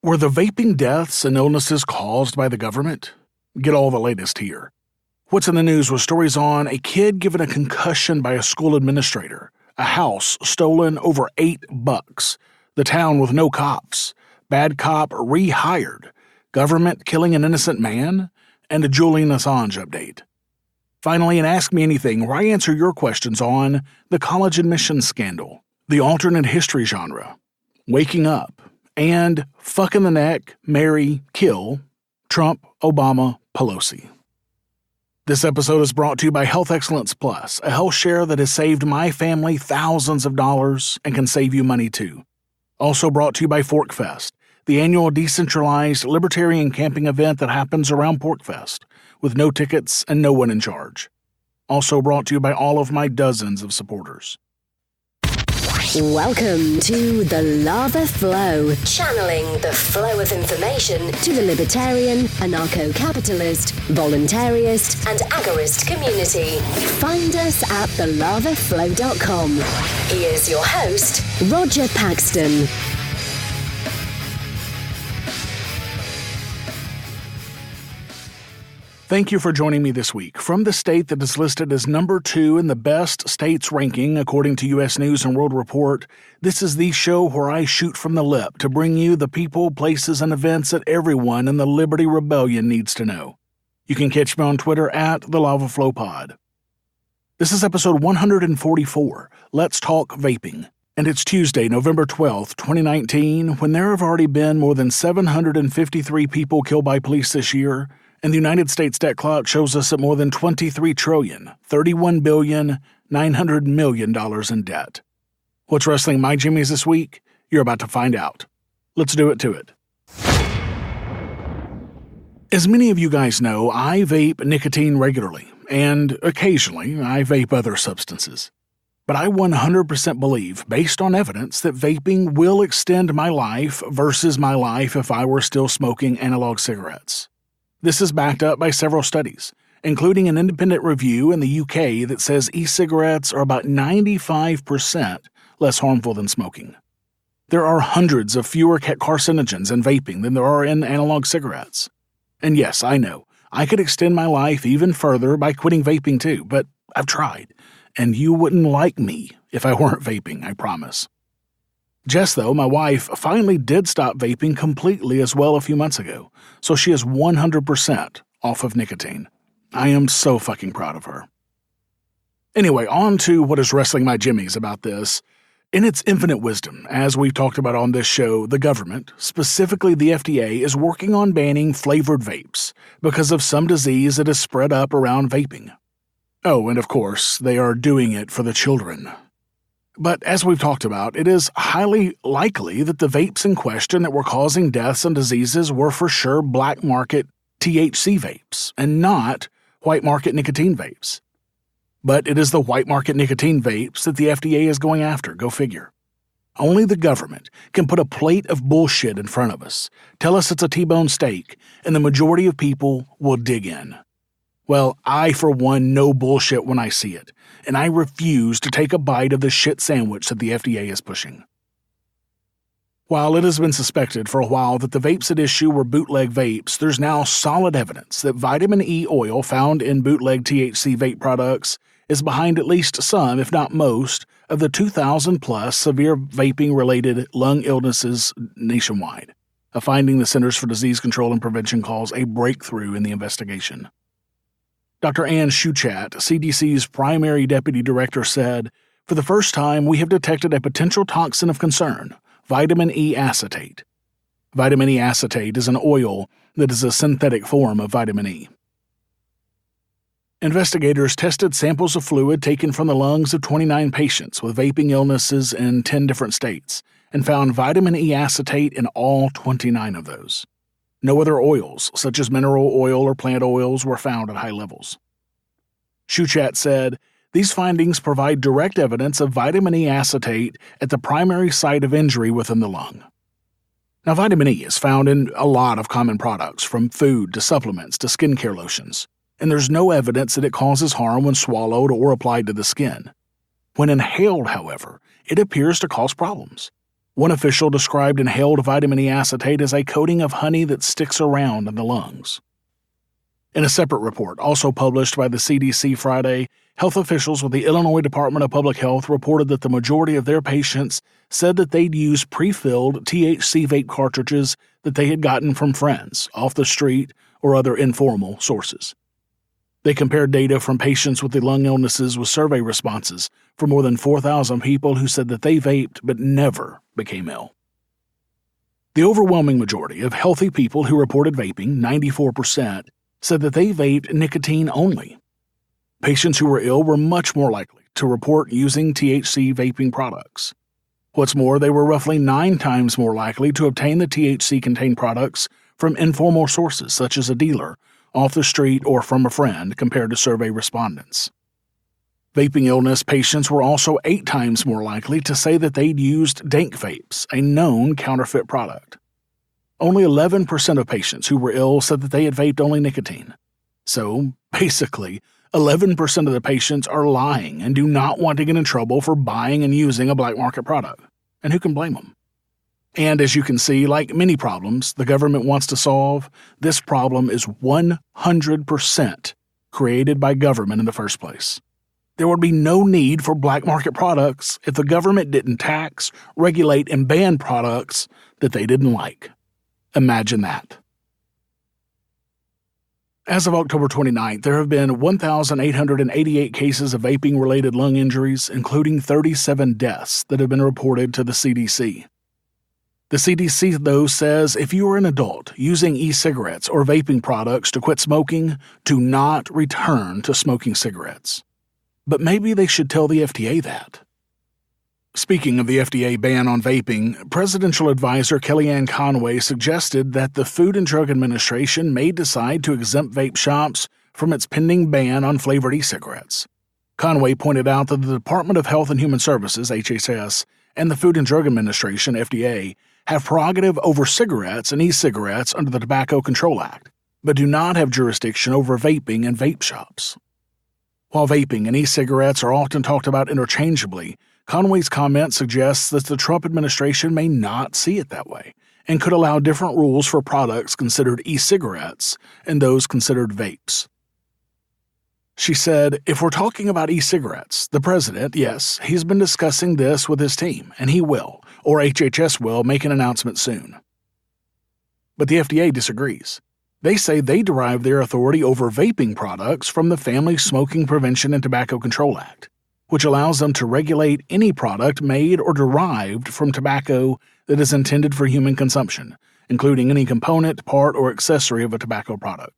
Were the vaping deaths and illnesses caused by the government? Get all the latest here. What's in the news with stories on a kid given a concussion by a school administrator, a house stolen over $8, the town with no cops, bad cop rehired, government killing an innocent man, and a Julian Assange update. Finally, in Ask Me Anything, where I answer your questions on the college admissions scandal, the alternate history genre, waking up, and fuck in the neck, marry, kill, Trump, Obama, Pelosi. This episode is brought to you by Health Excellence Plus, a health share that has saved my family thousands of dollars and can save you money too. Also brought to you by ForkFest, the annual decentralized Libertarian camping event that happens around PorcFest, with no tickets and no one in charge. Also brought to you by all of my dozens of supporters. Welcome to The Lava Flow, channeling the flow of information to the libertarian, anarcho-capitalist, voluntarist, and agorist community. Find us at thelavaflow.com. Here's your host, Roger Paxton. Thank you for joining me this week. From the state that is listed as number 2 in the best states ranking according to U.S. News & World Report, this is the show where I shoot from the lip to bring you the people, places, and events that everyone in the Liberty Rebellion needs to know. You can catch me on Twitter at TheLavaFlowPod. This is episode 144, Let's Talk Vaping. And it's Tuesday, November 12th, 2019, when there have already been more than 753 people killed by police this year, and the United States debt clock shows us at more than $23 trillion, $31 billion, $900 million in debt. What's wrestling my jimmies this week? You're about to find out. Let's do it to it. As many of you guys know, I vape nicotine regularly, and occasionally I vape other substances. But I 100% believe, based on evidence, that vaping will extend my life versus my life if I were still smoking analog cigarettes. This is backed up by several studies, including an independent review in the UK that says e-cigarettes are about 95% less harmful than smoking. There are hundreds of fewer carcinogens in vaping than there are in analog cigarettes. And yes, I know, I could extend my life even further by quitting vaping too, but I've tried, and you wouldn't like me if I weren't vaping, I promise. Jess, though, my wife, finally did stop vaping completely as well a few months ago, so she is 100% off of nicotine. I am so fucking proud of her. Anyway, on to what is wrestling my jimmies about this. In its infinite wisdom, as we've talked about on this show, the government, specifically the FDA, is working on banning flavored vapes because of some disease that has spread up around vaping. Oh, and of course, they are doing it for the children. But as we've talked about, it is highly likely that the vapes in question that were causing deaths and diseases were for sure black market THC vapes and not white market nicotine vapes. But it is the white market nicotine vapes that the FDA is going after, go figure. Only the government can put a plate of bullshit in front of us, tell us it's a T-bone steak, and the majority of people will dig in. Well, I, for one, know bullshit when I see it, and I refuse to take a bite of the shit sandwich that the FDA is pushing. While it has been suspected for a while that the vapes at issue were bootleg vapes, there's now solid evidence that vitamin E oil found in bootleg THC vape products is behind at least some, if not most, of the 2,000-plus severe vaping-related lung illnesses nationwide, a finding the Centers for Disease Control and Prevention calls a breakthrough in the investigation. Dr. Ann Schuchat, CDC's primary deputy director, said, "For the first time, we have detected a potential toxin of concern, vitamin E acetate. Vitamin E acetate is an oil that is a synthetic form of vitamin E." Investigators tested samples of fluid taken from the lungs of 29 patients with vaping illnesses in 10 different states and found vitamin E acetate in all 29 of those. No other oils, such as mineral oil or plant oils, were found at high levels. Schuchat said, "These findings provide direct evidence of vitamin E acetate at the primary site of injury within the lung." Now, vitamin E is found in a lot of common products, from food to supplements to skincare lotions, and there's no evidence that it causes harm when swallowed or applied to the skin. When inhaled, however, it appears to cause problems. One official described inhaled vitamin E acetate as a coating of honey that sticks around in the lungs. In a separate report, also published by the CDC Friday, health officials with the Illinois Department of Public Health reported that the majority of their patients said that they'd used pre-filled THC vape cartridges that they had gotten from friends, off the street, or other informal sources. They compared data from patients with the lung illnesses with survey responses for more than 4,000 people who said that they vaped but never became ill. The overwhelming majority of healthy people who reported vaping, 94%, said that they vaped nicotine only. Patients who were ill were much more likely to report using THC vaping products. What's more, they were roughly 9 times more likely to obtain the THC-contained products from informal sources such as a dealer, off the street, or from a friend compared to survey respondents. Vaping illness patients were also 8 times more likely to say that they'd used dank vapes, a known counterfeit product. Only 11% of patients who were ill said that they had vaped only nicotine. So, basically, 11% of the patients are lying and do not want to get in trouble for buying and using a black market product. And who can blame them? And as you can see, like many problems the government wants to solve, this problem is 100% created by government in the first place. There would be no need for black market products if the government didn't tax, regulate, and ban products that they didn't like. Imagine that. As of October 29th, there have been 1,888 cases of vaping-related lung injuries, including 37 deaths that have been reported to the CDC. The CDC, though, says if you are an adult using e-cigarettes or vaping products to quit smoking, do not return to smoking cigarettes. But maybe they should tell the FDA that. Speaking of the FDA ban on vaping, Presidential Advisor Kellyanne Conway suggested that the Food and Drug Administration may decide to exempt vape shops from its pending ban on flavored e-cigarettes. Conway pointed out that the Department of Health and Human Services, HHS, and the Food and Drug Administration, FDA, have prerogative over cigarettes and e-cigarettes under the Tobacco Control Act, but do not have jurisdiction over vaping and vape shops. While vaping and e-cigarettes are often talked about interchangeably, Conway's comment suggests that the Trump administration may not see it that way and could allow different rules for products considered e-cigarettes and those considered vapes. She said, if we're talking about e-cigarettes, the president, yes, he's been discussing this with his team, and he will, or HHS will, make an announcement soon. But the FDA disagrees. They say they derive their authority over vaping products from the Family Smoking Prevention and Tobacco Control Act, which allows them to regulate any product made or derived from tobacco that is intended for human consumption, including any component, part, or accessory of a tobacco product.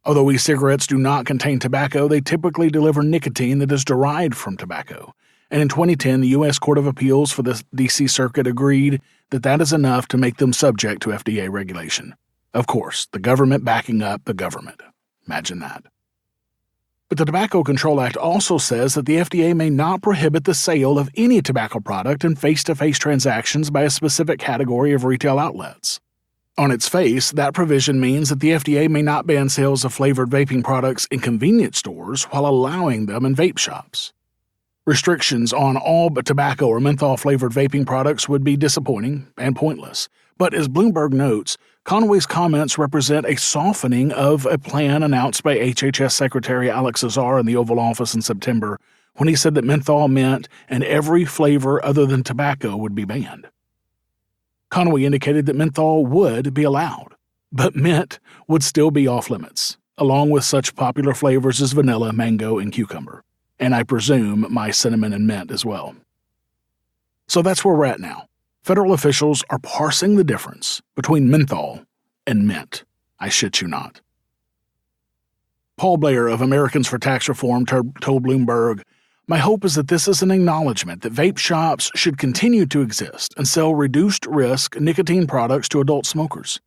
Although e-cigarettes do not contain tobacco, they typically deliver nicotine that is derived from tobacco, and in 2010 the U.S. Court of Appeals for the D.C. Circuit agreed that that is enough to make them subject to FDA regulation. Of course, the government backing up the government. Imagine that. But the Tobacco Control Act also says that the FDA may not prohibit the sale of any tobacco product in face-to-face transactions by a specific category of retail outlets. On its face, that provision means that the FDA may not ban sales of flavored vaping products in convenience stores while allowing them in vape shops. Restrictions on all but tobacco or menthol-flavored vaping products would be disappointing and pointless. But as Bloomberg notes, Conway's comments represent a softening of a plan announced by HHS Secretary Alex Azar in the Oval Office in September when he said that menthol, mint, and every flavor other than tobacco would be banned. Conway indicated that menthol would be allowed, but mint would still be off limits, along with such popular flavors as vanilla, mango, and cucumber, and I presume my cinnamon and mint as well. So that's where we're at now. Federal officials are parsing the difference between menthol and mint. I shit you not. Paul Blair of Americans for Tax Reform told Bloomberg, "My hope is that this is an acknowledgement that vape shops should continue to exist and sell reduced-risk nicotine products to adult smokers.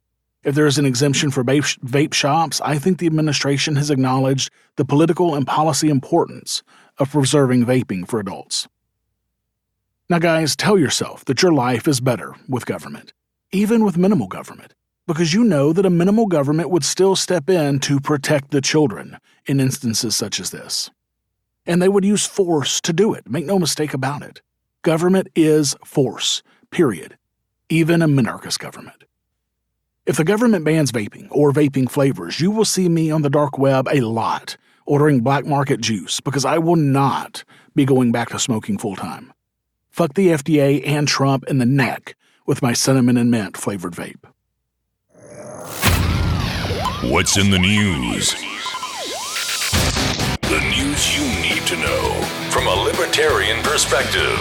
If there is an exemption for vape shops, I think the administration has acknowledged the political and policy importance of preserving vaping for adults." Now, guys, tell yourself that your life is better with government, even with minimal government, because you know that a minimal government would still step in to protect the children in instances such as this. And they would use force to do it. Make no mistake about it. Government is force. period, even a minarchist government. If the government bans vaping or vaping flavors, you will see me on the dark web a lot ordering black market juice because I will not be going back to smoking full-time. Fuck the FDA and Trump in the neck with my cinnamon and mint flavored vape. What's in the news? The news you need to know from a libertarian perspective.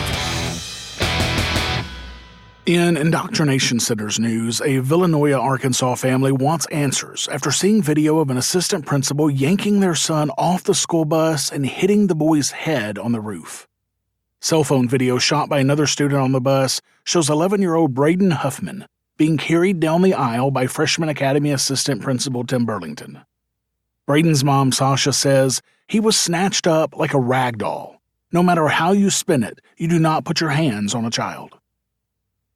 In Indoctrination Center's news, a Villanova, Arkansas family wants answers after seeing video of an assistant principal yanking their son off the school bus and hitting the boy's head on the roof. Cell phone video shot by another student on the bus shows 11-year-old Braden Huffman being carried down the aisle by freshman academy assistant principal Tim Burlington. Braden's mom, Sasha, says he was snatched up like a rag doll. No matter how you spin it, you do not put your hands on a child.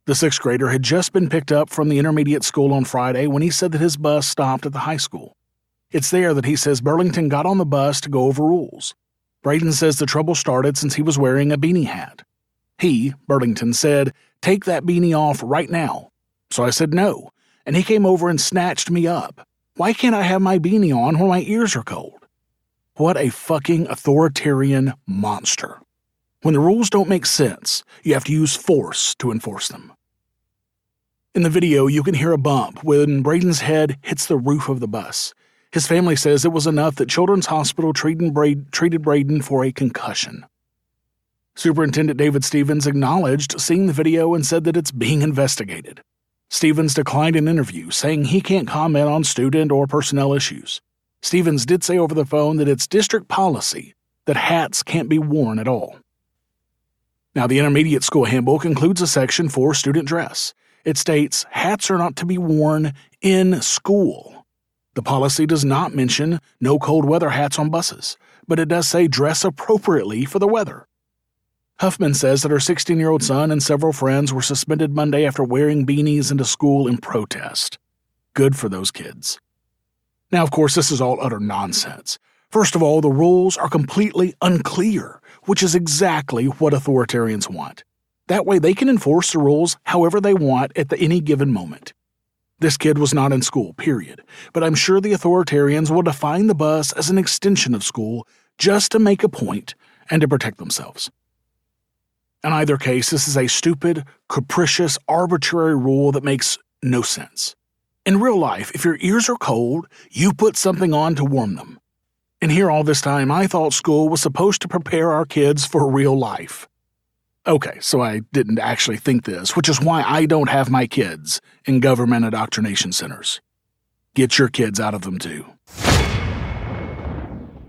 The sixth grader had just been picked up from the intermediate school on Friday when he said that his bus stopped at the high school. It's there that he says Burlington got on the bus to go over rules. Braden says the trouble started since he was wearing a beanie hat. He, Burlington, said, "Take that beanie off right now." So I said no, and he came over and snatched me up. Why can't I have my beanie on when my ears are cold? What a fucking authoritarian monster. When the rules don't make sense, you have to use force to enforce them. In the video, you can hear a bump when Braden's head hits the roof of the bus. His family says it was enough that Children's Hospital treated Braden for a concussion. Superintendent David Stevens acknowledged seeing the video and said that it's being investigated. Stevens declined an interview, saying he can't comment on student or personnel issues. Stevens did say over the phone that it's district policy that hats can't be worn at all. Now, the intermediate school handbook includes a section for student dress. It states hats are not to be worn in school. The policy does not mention no cold weather hats on buses, but it does say dress appropriately for the weather. Huffman says that her 16-year-old son and several friends were suspended Monday after wearing beanies into school in protest. Good for those kids. Now, of course, this is all utter nonsense. First of all, the rules are completely unclear, which is exactly what authoritarians want. That way they can enforce the rules however they want at any given moment. This kid was not in school, period, but I'm sure the authoritarians will define the bus as an extension of school just to make a point and to protect themselves. In either case, this is a stupid, capricious, arbitrary rule that makes no sense. In real life, if your ears are cold, you put something on to warm them. And here all this time, I thought school was supposed to prepare our kids for real life. Okay, so I didn't actually think this, which is why I don't have my kids in government indoctrination centers. Get your kids out of them too.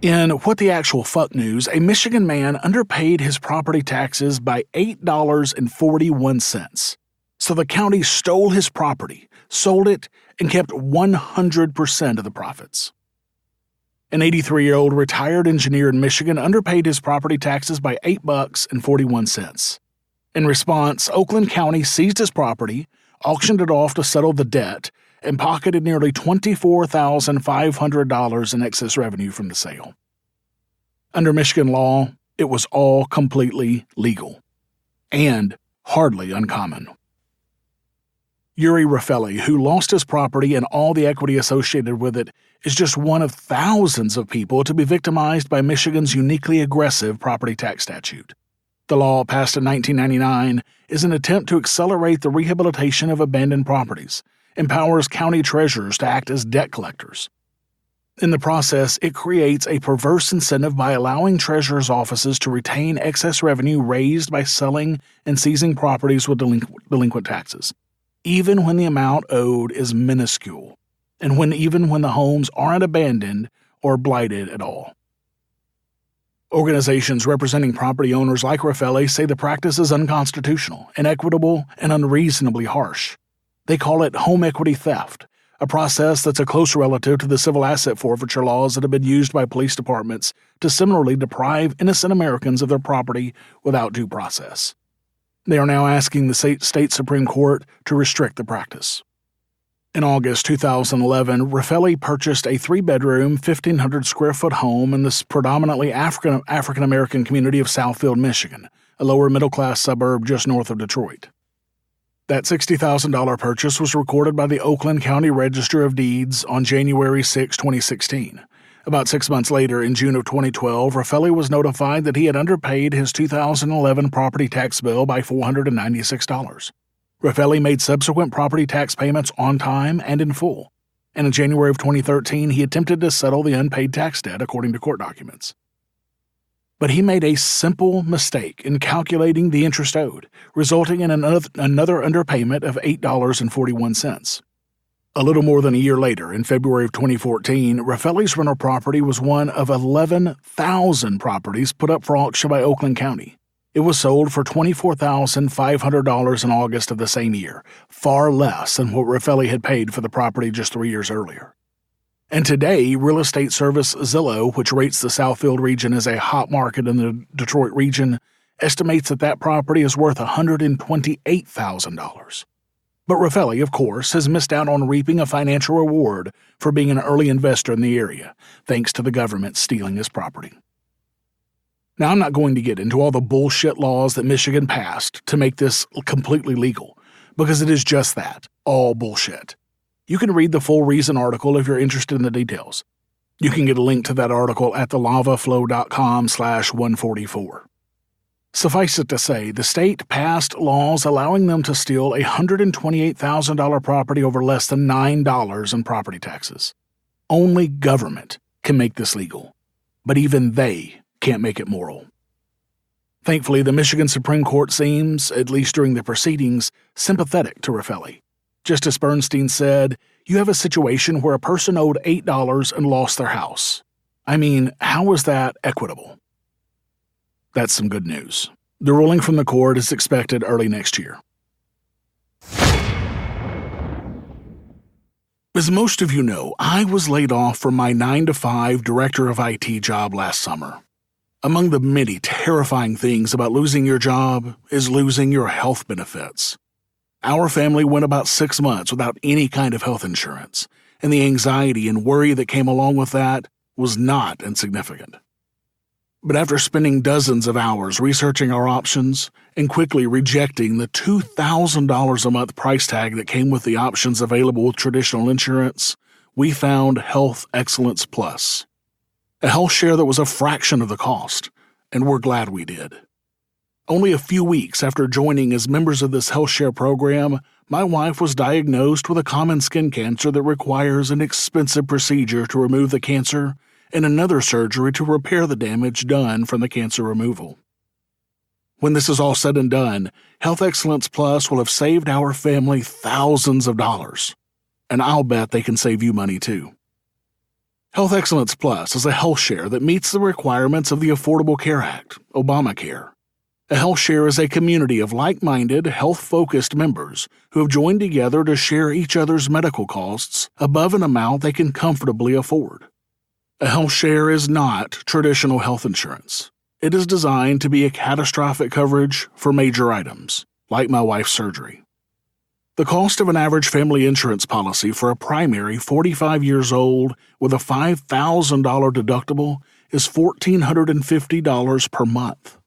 In What the Actual Fuck news, a Michigan man underpaid his property taxes by $8.41. So the county stole his property, sold it, and kept 100% of the profits. An 83-year-old retired engineer in Michigan underpaid his property taxes by $8.41. In response, Oakland County seized his property, auctioned it off to settle the debt, and pocketed nearly $24,500 in excess revenue from the sale. Under Michigan law, it was all completely legal and hardly uncommon. Yuri Raffelli, who lost his property and all the equity associated with it, is just one of thousands of people to be victimized by Michigan's uniquely aggressive property tax statute. The law, passed in 1999, is an attempt to accelerate the rehabilitation of abandoned properties, empowers county treasurers to act as debt collectors. In the process, it creates a perverse incentive by allowing treasurers' offices to retain excess revenue raised by selling and seizing properties with delinquent taxes, even when the amount owed is minuscule, and even when the homes aren't abandoned or blighted at all. Organizations representing property owners like Raffelli say the practice is unconstitutional, inequitable, and unreasonably harsh. They call it home equity theft, a process that's a close relative to the civil asset forfeiture laws that have been used by police departments to similarly deprive innocent Americans of their property without due process. They are now asking the state Supreme Court to restrict the practice. In August 2011, Raffelli purchased a 3-bedroom, 1,500-square-foot home in this predominantly African-American community of Southfield, Michigan, a lower-middle-class suburb just north of Detroit. That $60,000 purchase was recorded by the Oakland County Register of Deeds on January 6, 2016. About 6 months later, in June of 2012, Raffelli was notified that he had underpaid his 2011 property tax bill by $496. Raffelli made subsequent property tax payments on time and in full, and in January of 2013, he attempted to settle the unpaid tax debt according to court documents. But he made a simple mistake in calculating the interest owed, resulting in another underpayment of $8.41. A little more than a year later, in February of 2014, Raffelli's rental property was one of 11,000 properties put up for auction by Oakland County. It was sold for $24,500 in August of the same year, far less than what Raffelli had paid for the property just 3 years earlier. And today, real estate service Zillow, which rates the Southfield region as a hot market in the Detroit region, estimates that property is worth $128,000. But Raffelli, of course, has missed out on reaping a financial reward for being an early investor in the area, thanks to the government stealing his property. Now, I'm not going to get into all the bullshit laws that Michigan passed to make this completely legal, because it is just that, all bullshit. You can read the full Reason article if you're interested in the details. You can get a link to that article at thelavaflow.com/144. Suffice it to say, the state passed laws allowing them to steal a $128,000 property over less than $9 in property taxes. Only government can make this legal, but even they can't make it moral. Thankfully, the Michigan Supreme Court seems, at least during the proceedings, sympathetic to Raffelli. Justice Bernstein said, "You have a situation where a person owed $8 and lost their house. I mean, how is that equitable?" That's some good news. The ruling from the court is expected early next year. As most of you know, I was laid off from my 9-to-5 director of IT job last summer. Among the many terrifying things about losing your job is losing your health benefits. Our family went about 6 months without any kind of health insurance, and the anxiety and worry that came along with that was not insignificant. But after spending dozens of hours researching our options and quickly rejecting the $2,000 a month price tag that came with the options available with traditional insurance, we found Health Excellence Plus, a health share that was a fraction of the cost, and we're glad we did. Only a few weeks after joining as members of this health share program, my wife was diagnosed with a common skin cancer that requires an expensive procedure to remove the cancer and another surgery to repair the damage done from the cancer removal. When this is all said and done, Health Excellence Plus will have saved our family thousands of dollars, and I'll bet they can save you money too. Health Excellence Plus is a health share that meets the requirements of the Affordable Care Act, Obamacare. A health share is a community of like-minded, health-focused members who have joined together to share each other's medical costs above an amount they can comfortably afford. A health share is not traditional health insurance. It is designed to be a catastrophic coverage for major items, like my wife's surgery. The cost of an average family insurance policy for a primary 45 years old with a $5,000 deductible is $1,450 per month.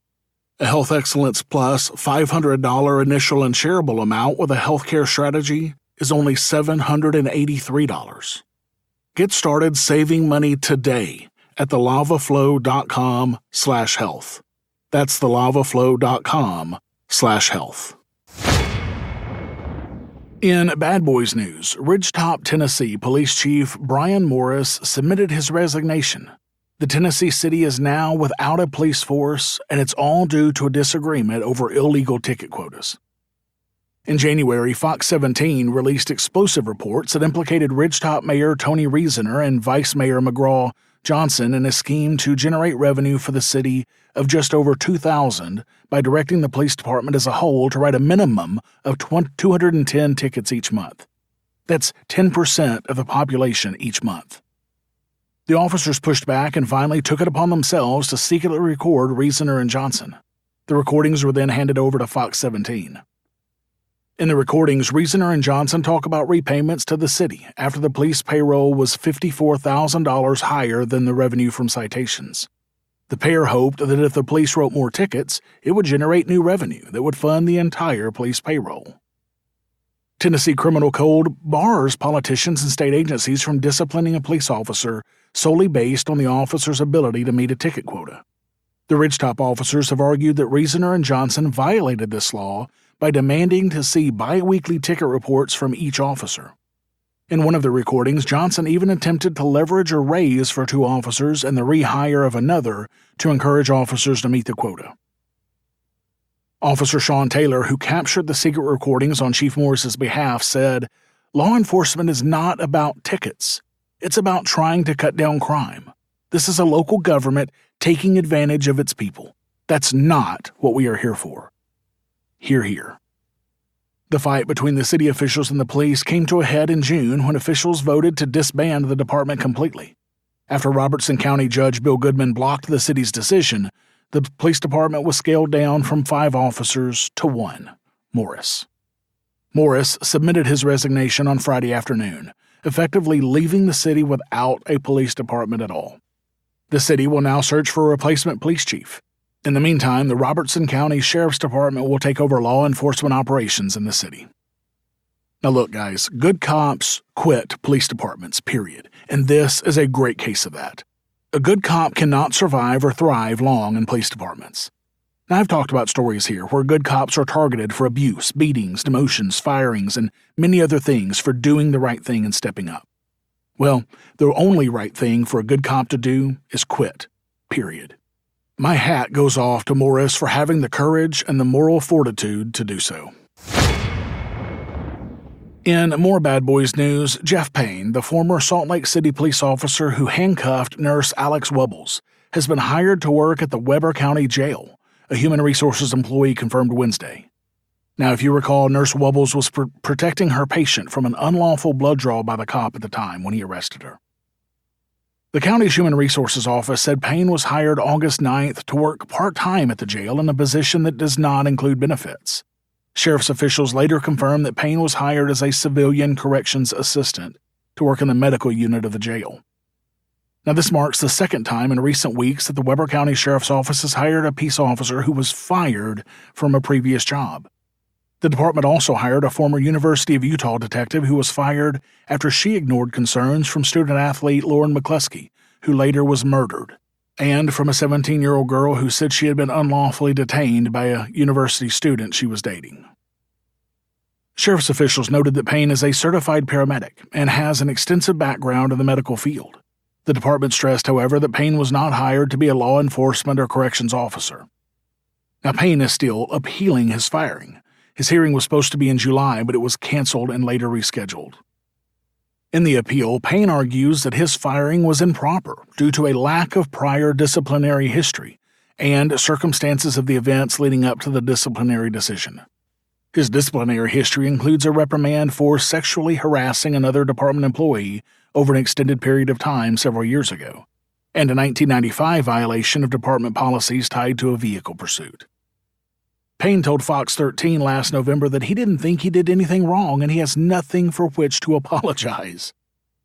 A Health Excellence Plus $500 initial and shareable amount with a healthcare strategy is only $783. Get started saving money today at thelavaflow.com/health. That's thelavaflow.com/health. In Bad Boys news, Ridgetop, Tennessee Police Chief Brian Morris submitted his resignation. The Tennessee city is now without a police force, and it's all due to a disagreement over illegal ticket quotas. In January, Fox 17 released explosive reports that implicated Ridgetop Mayor Tony Reasoner and Vice Mayor McGraw Johnson in a scheme to generate revenue for the city of just over $2,000 by directing the police department as a whole to write a minimum of 210 tickets each month. That's 10% of the population each month. The officers pushed back and finally took it upon themselves to secretly record Reasoner and Johnson. The recordings were then handed over to Fox 17. In the recordings, Reasoner and Johnson talk about repayments to the city after the police payroll was $54,000 higher than the revenue from citations. The pair hoped that if the police wrote more tickets, it would generate new revenue that would fund the entire police payroll. Tennessee Criminal Code bars politicians and state agencies from disciplining a police officer solely based on the officer's ability to meet a ticket quota. The Ridgetop officers have argued that Reasoner and Johnson violated this law by demanding to see bi-weekly ticket reports from each officer. In one of the recordings, Johnson even attempted to leverage a raise for 2 officers and the rehire of another to encourage officers to meet the quota. Officer Sean Taylor, who captured the secret recordings on Chief Morris's behalf, said, "Law enforcement is not about tickets. It's about trying to cut down crime. This is a local government taking advantage of its people. That's not what we are here for." Hear, hear. The fight between the city officials and the police came to a head in June when officials voted to disband the department completely. After Robertson County Judge Bill Goodman blocked the city's decision, the police department was scaled down from 5 officers to 1, Morris. Morris submitted his resignation on Friday afternoon, effectively leaving the city without a police department at all. The city will now search for a replacement police chief. In the meantime, the Robertson County Sheriff's Department will take over law enforcement operations in the city. Now look, guys, good cops quit police departments, period, and this is a great case of that. A good cop cannot survive or thrive long in police departments. Now, I've talked about stories here where good cops are targeted for abuse, beatings, demotions, firings, and many other things for doing the right thing and stepping up. Well, the only right thing for a good cop to do is quit, period. My hat goes off to Morris for having the courage and the moral fortitude to do so. In more Bad Boys news, Jeff Payne, the former Salt Lake City police officer who handcuffed nurse Alex Wubbles, has been hired to work at the Weber County Jail, a human resources employee confirmed Wednesday. Now, if you recall, Nurse Wubbles was protecting her patient from an unlawful blood draw by the cop at the time when he arrested her. The county's Human Resources Office said Payne was hired August 9th to work part-time at the jail in a position that does not include benefits. Sheriff's officials later confirmed that Payne was hired as a civilian corrections assistant to work in the medical unit of the jail. Now, this marks the second time in recent weeks that the Weber County Sheriff's Office has hired a peace officer who was fired from a previous job. The department also hired a former University of Utah detective who was fired after she ignored concerns from student-athlete Lauren McCluskey, who later was murdered, and from a 17-year-old girl who said she had been unlawfully detained by a university student she was dating. Sheriff's officials noted that Payne is a certified paramedic and has an extensive background in the medical field. The department stressed, however, that Payne was not hired to be a law enforcement or corrections officer. Now, Payne is still appealing his firing. His hearing was supposed to be in July, but it was canceled and later rescheduled. In the appeal, Payne argues that his firing was improper due to a lack of prior disciplinary history and circumstances of the events leading up to the disciplinary decision. His disciplinary history includes a reprimand for sexually harassing another department employee over an extended period of time several years ago, and a 1995 violation of department policies tied to a vehicle pursuit. Payne told Fox 13 last November that he didn't think he did anything wrong and he has nothing for which to apologize.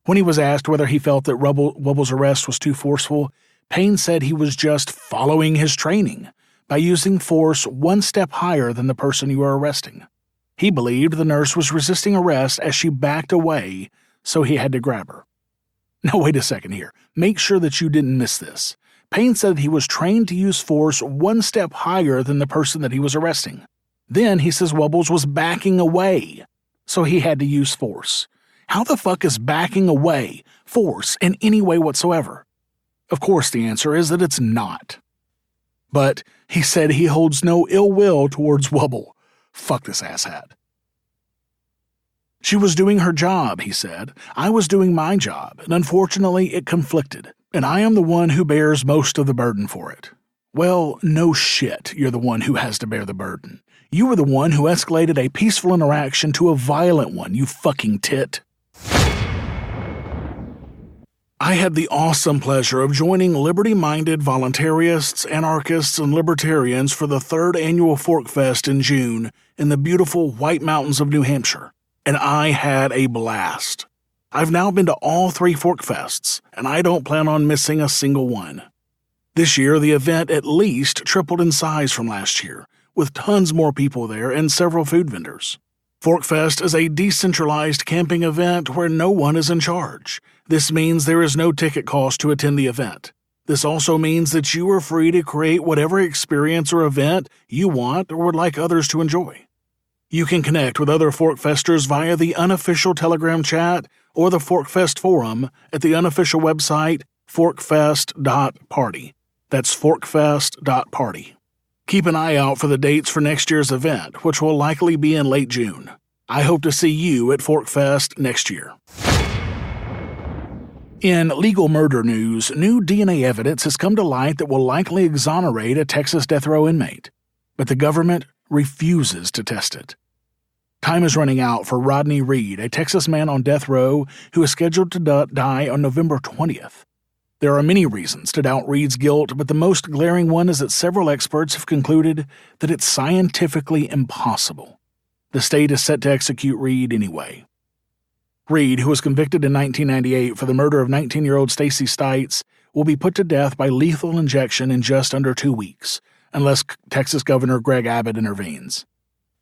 When he was asked whether he felt that Wubbles' arrest was too forceful, Payne said he was just following his training by using force one step higher than the person you are arresting. He believed the nurse was resisting arrest as she backed away, so he had to grab her. Now wait a second here. Make sure that you didn't miss this. Payne said he was trained to use force one step higher than the person that he was arresting. Then he says Wubbles was backing away, so he had to use force. How the fuck is backing away force in any way whatsoever? Of course the answer is that it's not. But he said he holds no ill will towards Wubble. Fuck this asshat. She was doing her job, he said. I was doing my job, and unfortunately it conflicted, and I am the one who bears most of the burden for it. Well, no shit, you're the one who has to bear the burden. You were the one who escalated a peaceful interaction to a violent one, you fucking tit. I had the awesome pleasure of joining liberty-minded voluntarists, anarchists, and libertarians for the third annual ForkFest in June in the beautiful White Mountains of New Hampshire, and I had a blast. I've now been to all 3 ForkFests, and I don't plan on missing a single one. This year, the event at least tripled in size from last year, with tons more people there and several food vendors. ForkFest is a decentralized camping event where no one is in charge. This means there is no ticket cost to attend the event. This also means that you are free to create whatever experience or event you want or would like others to enjoy. You can connect with other ForkFesters via the unofficial Telegram chat or the ForkFest forum at the unofficial website forkfest.party. That's forkfest.party. Keep an eye out for the dates for next year's event, which will likely be in late June. I hope to see you at ForkFest next year. In legal murder news, new DNA evidence has come to light that will likely exonerate a Texas death row inmate, but the government refuses to test it. Time is running out for Rodney Reed, a Texas man on death row who is scheduled to die on November 20th. There are many reasons to doubt Reed's guilt, but the most glaring one is that several experts have concluded that it's scientifically impossible. The state is set to execute Reed anyway. Reed, who was convicted in 1998 for the murder of 19-year-old Stacy Stites, will be put to death by lethal injection in just under 2 weeks, unless Texas Governor Greg Abbott intervenes.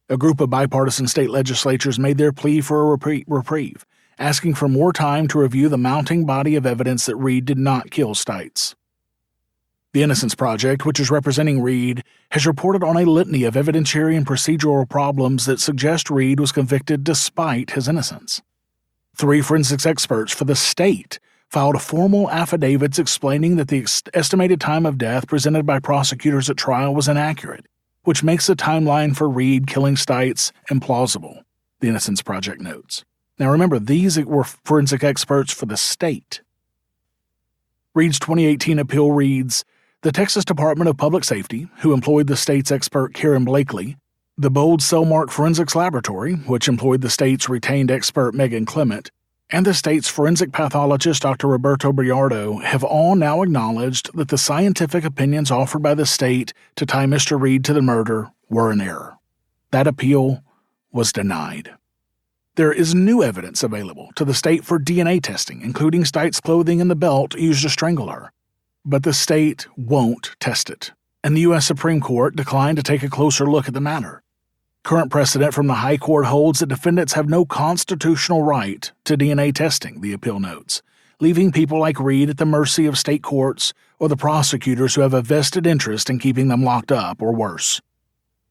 A group of bipartisan state legislatures made their plea for a reprieve, asking for more time to review the mounting body of evidence that Reed did not kill Stites. The Innocence Project, which is representing Reed, has reported on a litany of evidentiary and procedural problems that suggest Reed was convicted despite his innocence. 3 forensics experts for the state filed formal affidavits explaining that the estimated time of death presented by prosecutors at trial was inaccurate, which makes the timeline for Reed killing Stites implausible, the Innocence Project notes. Now remember, these were forensic experts for the state. Reed's 2018 appeal reads, the Texas Department of Public Safety, who employed the state's expert Karen Blakely, the Bold Cellmark Forensics Laboratory, which employed the state's retained expert Megan Clement, and the state's forensic pathologist Dr. Roberto Briardo have all now acknowledged that the scientific opinions offered by the state to tie Mr. Reed to the murder were in error. That appeal was denied. There is new evidence available to the state for DNA testing, including Stites' clothing and the belt used to strangle her. But the state won't test it, and the U.S. Supreme Court declined to take a closer look at the matter. Current precedent from the High Court holds that defendants have no constitutional right to DNA testing, the appeal notes, leaving people like Reed at the mercy of state courts or the prosecutors who have a vested interest in keeping them locked up or worse.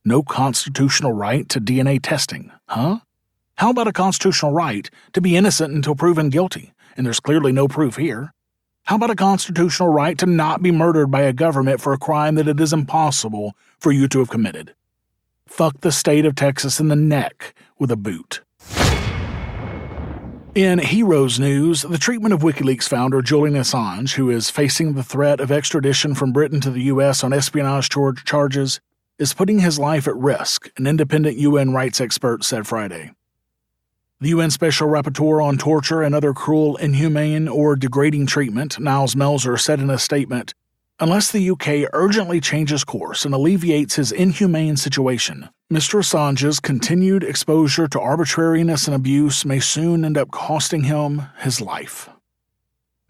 No constitutional right to DNA testing, huh? How about a constitutional right to be innocent until proven guilty, and there's clearly no proof here? How about a constitutional right to not be murdered by a government for a crime that it is impossible for you to have committed? Fuck the state of Texas in the neck with a boot. In Heroes news, the treatment of WikiLeaks founder Julian Assange, who is facing the threat of extradition from Britain to the U.S. on espionage charges, is putting his life at risk, an independent UN rights expert said Friday. The UN Special Rapporteur on Torture and Other Cruel, Inhumane, or Degrading Treatment, Niles Melzer, said in a statement, unless the UK urgently changes course and alleviates his inhumane situation, Mr. Assange's continued exposure to arbitrariness and abuse may soon end up costing him his life.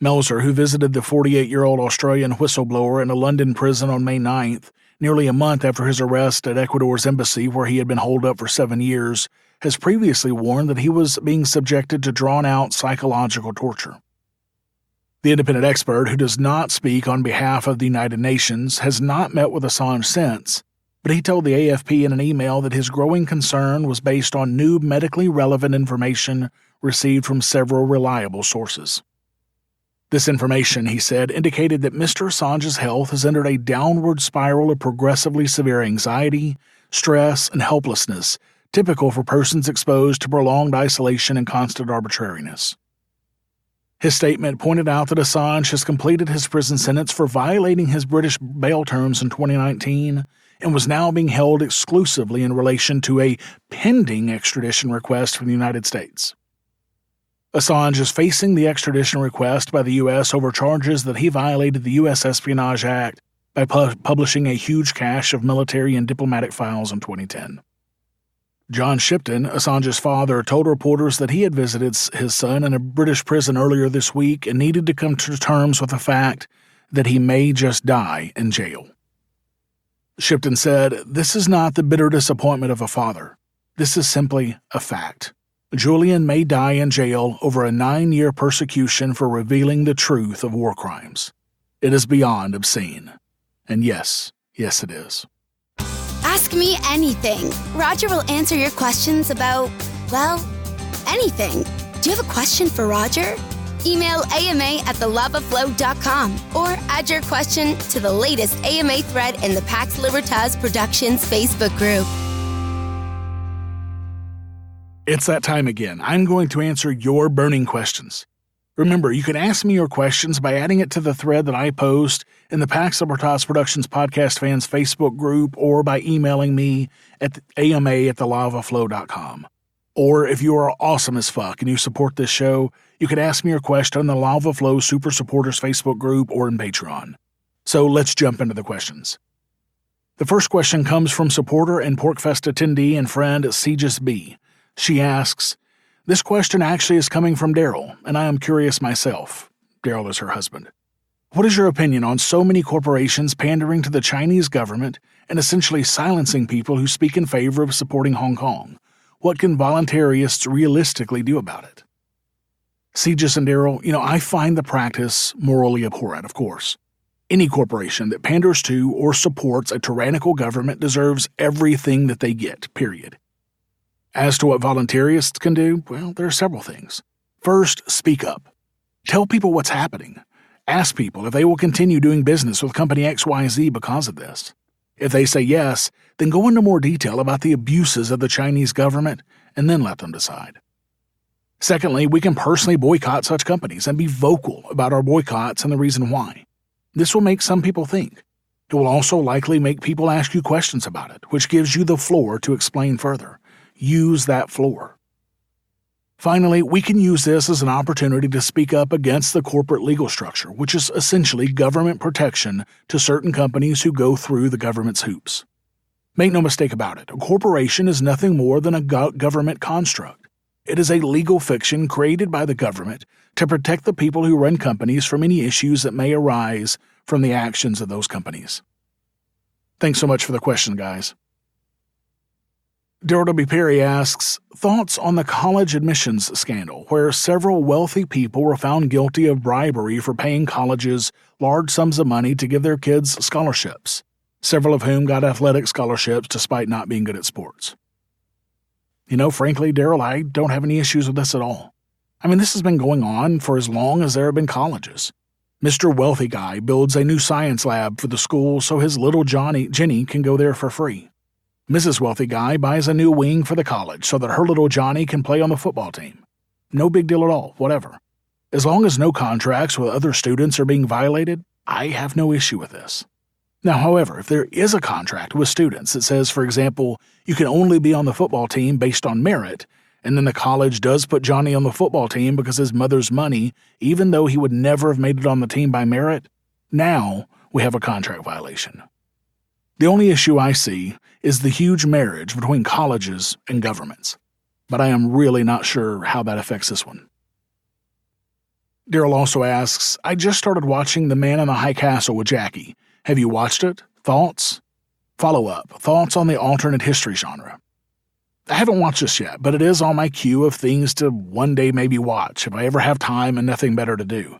Melzer, who visited the 48-year-old Australian whistleblower in a London prison on May 9th, nearly a month after his arrest at Ecuador's embassy where he had been holed up for 7 years, has previously warned that he was being subjected to drawn-out psychological torture. The independent expert, who does not speak on behalf of the United Nations, has not met with Assange since, but he told the AFP in an email that his growing concern was based on new medically relevant information received from several reliable sources. This information, he said, indicated that Mr. Assange's health has entered a downward spiral of progressively severe anxiety, stress, and helplessness, typical for persons exposed to prolonged isolation and constant arbitrariness. His statement pointed out that Assange has completed his prison sentence for violating his British bail terms in 2019 and was now being held exclusively in relation to a pending extradition request from the United States. Assange is facing the extradition request by the U.S. over charges that he violated the U.S. Espionage Act by publishing a huge cache of military and diplomatic files in 2010. John Shipton, Assange's father, told reporters that he had visited his son in a British prison earlier this week and needed to come to terms with the fact that he may just die in jail. Shipton said, "This is not the bitter disappointment of a father. This is simply a fact. Julian may die in jail over a 9-year persecution for revealing the truth of war crimes. It is beyond obscene. And yes, it is. Ask me anything. Roger will answer your questions about, well, anything. Do you have a question for Roger? Email ama@thelavaflow.com or add your question to the latest AMA thread in the Pax Libertas Productions Facebook group. It's that time again. I'm going to answer your burning questions. Remember, you can ask me your questions by adding it to the thread that I post in the Pax Libertas Productions Podcast Fans Facebook group or by emailing me at ama@thelavaflow.com. Or if you are awesome as fuck and you support this show, you can ask me your question on the Lava Flow Super Supporters Facebook group or in Patreon. So let's jump into the questions. The first question comes from supporter and PorcFest attendee and friend Seegis B. She asks, "This question actually is coming from Daryl, and I am curious myself." Daryl is her husband. "What is your opinion on so many corporations pandering to the Chinese government and essentially silencing people who speak in favor of supporting Hong Kong? What can voluntarists realistically do about it?" Seegis and Daryl, I find the practice morally abhorrent, of course. Any corporation that panders to or supports a tyrannical government deserves everything that they get, period. As to what voluntarists can do, well, there are several things. First, speak up. Tell people what's happening. Ask people if they will continue doing business with company XYZ because of this. If they say yes, then go into more detail about the abuses of the Chinese government and then let them decide. Secondly, we can personally boycott such companies and be vocal about our boycotts and the reason why. This will make some people think. It will also likely make people ask you questions about it, which gives you the floor to explain further. Use that floor. Finally, we can use this as an opportunity to speak up against the corporate legal structure, which is essentially government protection to certain companies who go through the government's hoops. Make no mistake about it, a corporation is nothing more than a government construct. It is a legal fiction created by the government to protect the people who run companies from any issues that may arise from the actions of those companies. Thanks so much for the question, guys. Daryl W. Perry asks, "Thoughts on the college admissions scandal, where several wealthy people were found guilty of bribery for paying colleges large sums of money to give their kids scholarships, several of whom got athletic scholarships despite not being good at sports?" Frankly, Daryl, I don't have any issues with this at all. This has been going on for as long as there have been colleges. Mr. Wealthy Guy builds a new science lab for the school so his little Jenny can go there for free. Mrs. Wealthy Guy buys a new wing for the college so that her little Johnny can play on the football team. No big deal at all, whatever. As long as no contracts with other students are being violated, I have no issue with this. Now, however, if there is a contract with students that says, for example, you can only be on the football team based on merit, and then the college does put Johnny on the football team because his mother's money, even though he would never have made it on the team by merit, now we have a contract violation. The only issue I see is the huge marriage between colleges and governments, but I am really not sure how that affects this one. Daryl also asks, "I just started watching The Man in the High Castle with Jackie. Have you watched it? Thoughts?" Follow-up, thoughts on the alternate history genre. I haven't watched this yet, but it is on my queue of things to one day maybe watch if I ever have time and nothing better to do.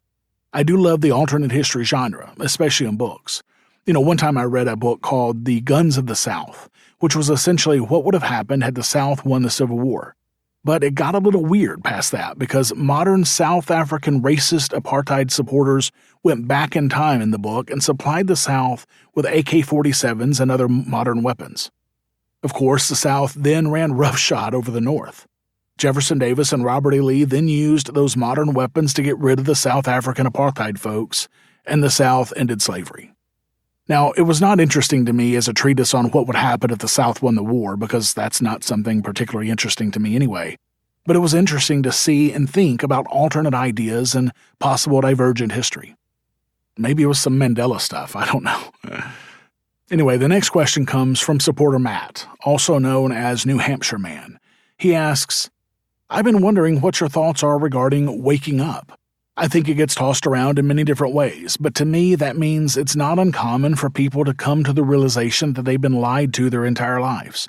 I do love the alternate history genre, especially in books. One time I read a book called The Guns of the South, which was essentially what would have happened had the South won the Civil War. But it got a little weird past that because modern South African racist apartheid supporters went back in time in the book and supplied the South with AK-47s and other modern weapons. Of course, the South then ran roughshod over the North. Jefferson Davis and Robert E. Lee then used those modern weapons to get rid of the South African apartheid folks, and the South ended slavery. Now, it was not interesting to me as a treatise on what would happen if the South won the war, because that's not something particularly interesting to me anyway. But it was interesting to see and think about alternate ideas and possible divergent history. Maybe it was some Mandela stuff, I don't know. Anyway, the next question comes from supporter Matt, also known as New Hampshire Man. He asks, "I've been wondering what your thoughts are regarding waking up. I think it gets tossed around in many different ways, but to me that means it's not uncommon for people to come to the realization that they've been lied to their entire lives.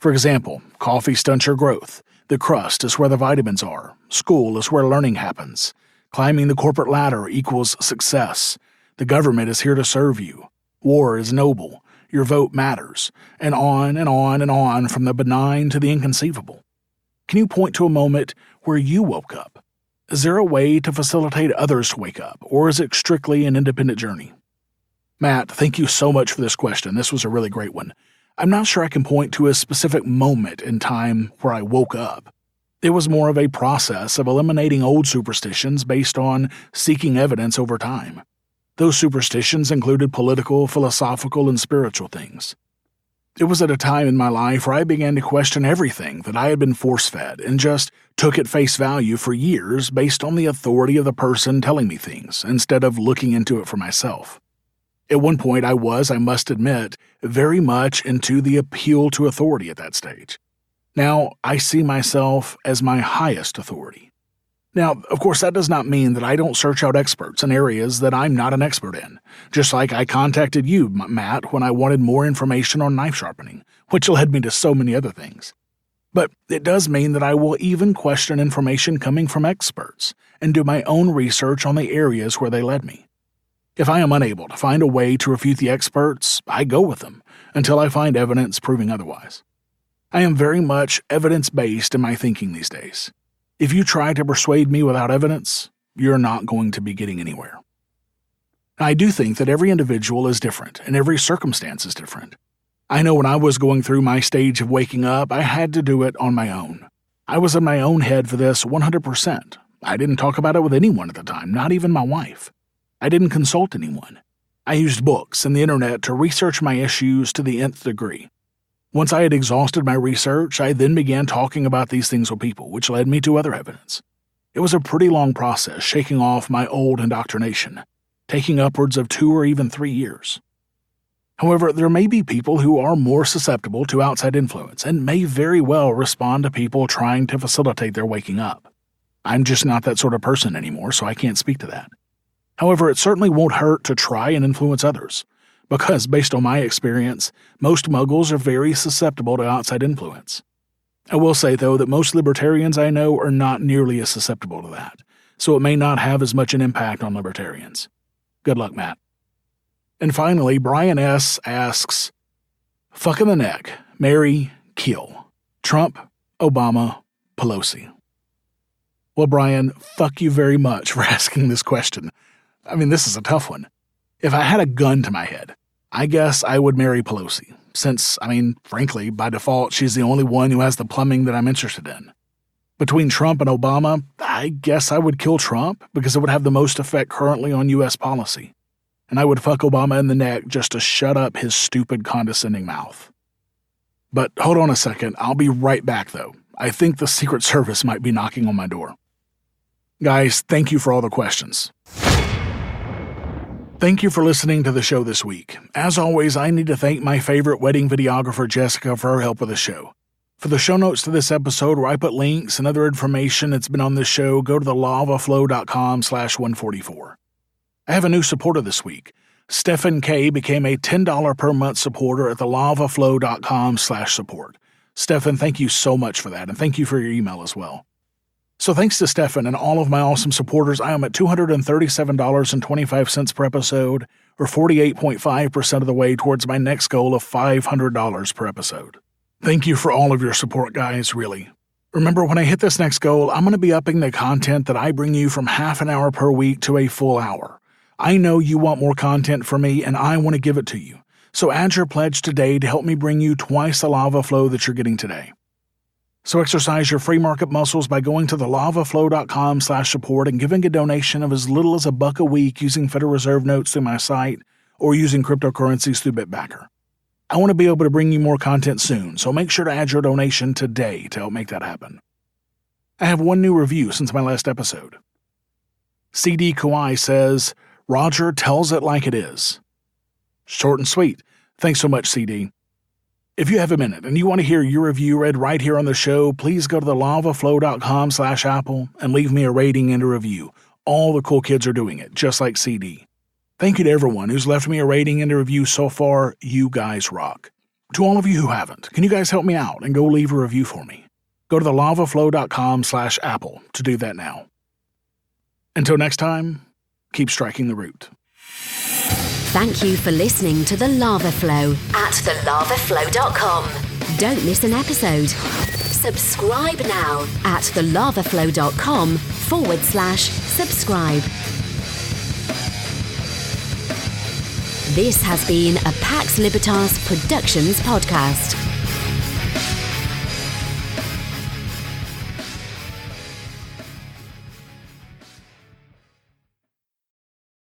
For example, coffee stunts your growth. The crust is where the vitamins are. School is where learning happens. Climbing the corporate ladder equals success. The government is here to serve you. War is noble. Your vote matters. And on and on and on from the benign to the inconceivable. Can you point to a moment where you woke up? Is there a way to facilitate others to wake up, or is it strictly an independent journey? Matt, thank you so much for this question. This was a really great one. I'm not sure I can point to a specific moment in time where I woke up. It was more of a process of eliminating old superstitions based on seeking evidence over time. Those superstitions included political, philosophical, and spiritual things. It was at a time in my life where I began to question everything that I had been force-fed and just took at face value for years based on the authority of the person telling me things instead of looking into it for myself. At one point I must admit, very much into the appeal to authority at that stage. Now I see myself as my highest authority. Now, of course, that does not mean that I don't search out experts in areas that I'm not an expert in, just like I contacted you, Matt, when I wanted more information on knife sharpening, which led me to so many other things. But it does mean that I will even question information coming from experts and do my own research on the areas where they led me. If I am unable to find a way to refute the experts, I go with them until I find evidence proving otherwise. I am very much evidence-based in my thinking these days. If you try to persuade me without evidence, you're not going to be getting anywhere. I do think that every individual is different and every circumstance is different. I know when I was going through my stage of waking up, I had to do it on my own. I was in my own head for this 100%. I didn't talk about it with anyone at the time, not even my wife. I didn't consult anyone. I used books and the internet to research my issues to the nth degree. Once I had exhausted my research, I then began talking about these things with people, which led me to other evidence. It was a pretty long process shaking off my old indoctrination, taking upwards of 2 or even 3 years. However, there may be people who are more susceptible to outside influence and may very well respond to people trying to facilitate their waking up. I'm just not that sort of person anymore, so I can't speak to that. However, it certainly won't hurt to try and influence others. Because, based on my experience, most muggles are very susceptible to outside influence. I will say, though, that most libertarians I know are not nearly as susceptible to that, so it may not have as much an impact on libertarians. Good luck, Matt. And finally, Brian S. asks, fuck in the neck, marry, kill. Trump, Obama, Pelosi. Well, Brian, fuck you very much for asking this question. I mean, this is a tough one. If I had a gun to my head, I guess I would marry Pelosi, since, frankly, by default, she's the only one who has the plumbing that I'm interested in. Between Trump and Obama, I guess I would kill Trump because it would have the most effect currently on U.S. policy. And I would fuck Obama in the neck just to shut up his stupid, condescending mouth. But hold on a second, I'll be right back, though. I think the Secret Service might be knocking on my door. Guys, thank you for all the questions. Thank you for listening to the show this week. As always, I need to thank my favorite wedding videographer, Jessica, for her help with the show. For the show notes to this episode, where I put links and other information that's been on this show, go to thelavaflow.com/144. I have a new supporter this week. Stephen K. became a $10 per month supporter at thelavaflow.com/support. Stephen, thank you so much for that, and thank you for your email as well. So thanks to Stefan and all of my awesome supporters, I am at $237.25 per episode, or 48.5% of the way towards my next goal of $500 per episode. Thank you for all of your support, guys, really. Remember, when I hit this next goal, I'm going to be upping the content that I bring you from half an hour per week to a full hour. I know you want more content from me, and I want to give it to you. So add your pledge today to help me bring you twice the lava flow that you're getting today. So exercise your free market muscles by going to thelavaflow.com/support and giving a donation of as little as $1 a week using Federal Reserve notes through my site or using cryptocurrencies through Bitbacker. I want to be able to bring you more content soon, so make sure to add your donation today to help make that happen. I have one new review since my last episode. CD Kawhi says, Roger tells it like it is. Short and sweet. Thanks so much, CD. If you have a minute and you want to hear your review read right here on the show, please go to thelavaflow.com/Apple and leave me a rating and a review. All the cool kids are doing it, just like CD. Thank you to everyone who's left me a rating and a review so far. You guys rock. To all of you who haven't, can you guys help me out and go leave a review for me? Go to thelavaflow.com/Apple to do that now. Until next time, keep striking the root. Thank you for listening to The Lava Flow at thelavaflow.com. Don't miss an episode. Subscribe now at thelavaflow.com/subscribe. This has been a Pax Libertas Productions podcast.